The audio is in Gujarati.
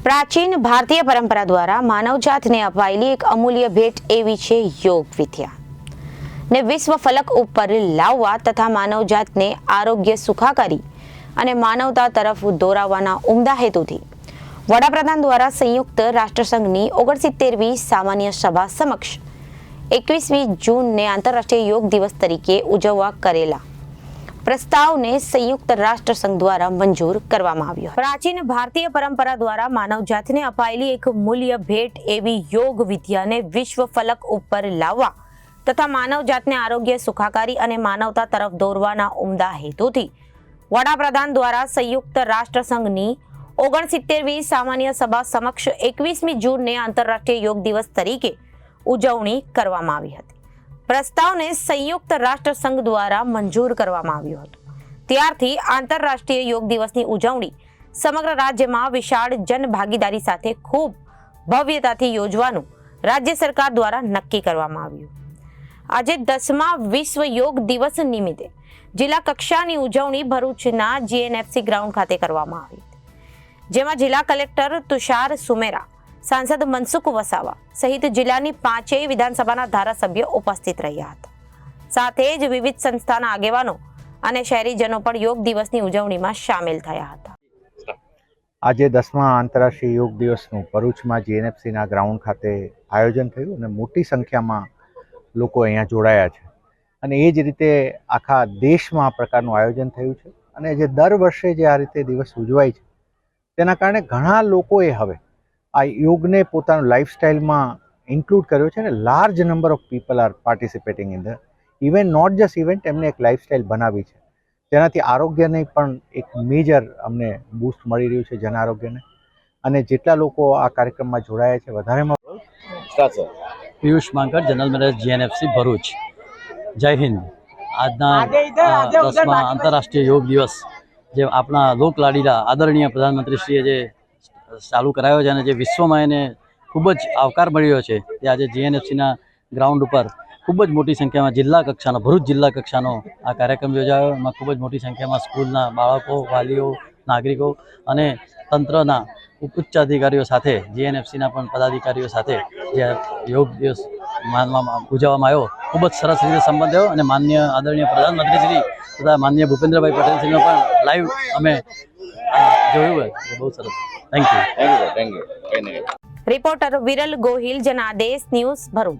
પ્રાચીન ભારતીય પરંપરા દ્વારા માનવજાતને અપાયેલી એક અમૂલ્ય ભેટ એવી છે યોગ વિદ્યા ને વિશ્વ ફલક ઉપર લાવવા તથા માનવજાતને આરોગ્ય સુખાકારી અને માનવતા તરફ દોરાવવાના ઉમદા હેતુથી વડાપ્રધાન દ્વારા સંયુક્ત રાષ્ટ્રસંઘની 69મી સામાન્ય સભા સમક્ષ 21મી જૂનને આંતરરાષ્ટ્રીય યોગ દિવસ તરીકે ઉજવવા કરેલા પ્રસ્તાવને સંયુક્ત રાષ્ટ્ર સંઘ દ્વારા મંજૂર કરવામાં આવ્યો। પ્રાચીન ભારતીય પરંપરા દ્વારા માનવજાતને અપાયેલી એક મૂલ્ય ભેટ એવી યોગ વિદ્યાને વિશ્વ ફલક ઉપર લાવવા તથા માનવજાતને આરોગ્ય સુખાકારી અને માનવતા તરફ દોરવાના ઉમદા હેતુથી વડાપ્રધાન દ્વારા સંયુક્ત રાષ્ટ્ર સંઘની 69મી સામાન્ય સભા સમક્ષ 21મી જૂનને આંતરરાષ્ટ્રીય યોગ દિવસ તરીકે ઉજવણી કરવામાં આવી હતી। પ્રસ્તાવને સંયુક્ત રાષ્ટ્ર સંઘ દ્વારા મંજૂર કરવામાં આવ્યો હતો। ત્યારથી આંતરરાષ્ટ્રીય યોગ દિવસની ઉજવણી સમગ્ર રાજ્યમાં વિશાળ જનભાગીદારી સાથે ખૂબ ભવ્યતાથી યોજવાનું રાજ્ય સરકાર દ્વારા નક્કી કરવામાં આવ્યું। આજે 10મા વિશ્વ યોગ દિવસ નિમિત્તે જિલ્લા કક્ષાની ઉજવણી ભરૂચના જીએનએફસી ગ્રાઉન્ડ ખાતે કરવામાં આવી, જેમાં જિલ્લા કલેક્ટર તુષાર સુમેરા, સાંસદ મનસુખ વસાવા સહિત જિલ્લાની 5 વિધાનસભાના ધારાસભ્યો ઉપસ્થિત રહ્યા હતા। સાથે જ વિવિધ સંસ્થાના આગેવાનો અને શહેરીજનો પણ યોગ દિવસની ઉજવણીમાં સામેલ થયા હતા। આજે 10મા આંતરરાષ્ટ્રીય યોગ દિવસનું ભરૂચમાં જીએનએફસીના ગ્રાઉન્ડ ખાતે આયોજન થયું અને મોટી સંખ્યામાં લોકો અહીંયા જોડાયા છે અને એ જ રીતે આખા દેશમાં આ પ્રકારનું આયોજન થયું છે અને જે દર વર્ષે જે આ રીતે દિવસ ઉજવાય છે તેના કારણે ઘણા લોકોએ હવે આ યોગને પોતાનું લાઈફસ્ટાઈલમાં ઇન્ક્લુડ કર્યો છે અને large number of people are participating in the event, not just event, એમને એક લાઈફસ્ટાઈલ બનાવી છે। તેનાથી આરોગ્યને પણ એક મેજર અમને બૂસ્ટ મળી રહ્યું છે, જન આરોગ્યને। અને જેટલા લોકો આ કાર્યક્રમમાં જોડાયા છે વધારેમાં Piyush Mankar, general manager GNFC Bharuch. જય હિન્દ। આજના 10મા આંતરરાષ્ટ્રીય યોગ દિવસ જે આપણા લોકલાડીલા આદરણીય પ્રધાનમંત્રીશ્રીએ જે ચાલુ કરાયો છે અને જે વિશ્વમાં એને ખૂબ જ આવકાર મળ્યો છે, તે આજે જીએનએફસીના ગ્રાઉન્ડ ઉપર ખૂબ જ મોટી સંખ્યામાં જિલ્લા કક્ષાનો, ભરૂચ જિલ્લા કક્ષાનો આ કાર્યક્રમ યોજાયો। એમાં ખૂબ જ મોટી સંખ્યામાં સ્કૂલના બાળકો, વાલીઓ, નાગરિકો અને તંત્રના ઉચ્ચ અધિકારીઓ સાથે, જીએનએફસીના પણ પદાધિકારીઓ સાથે જે યોગ દિવસ માનવામાં ઉજવવામાં આવ્યો, ખૂબ જ સરસ રીતે સંબંધ થયો અને માનનીય આદરણીય પ્રધાનમંત્રીશ્રી તથા માનનીય ભૂપેન્દ્રભાઈ પટેલશ્રીનો પણ લાઈવ અમે જોયું, બહુ સરસ। Thank you. Reporter Viral Gohil, Janadesh news, Bharuch.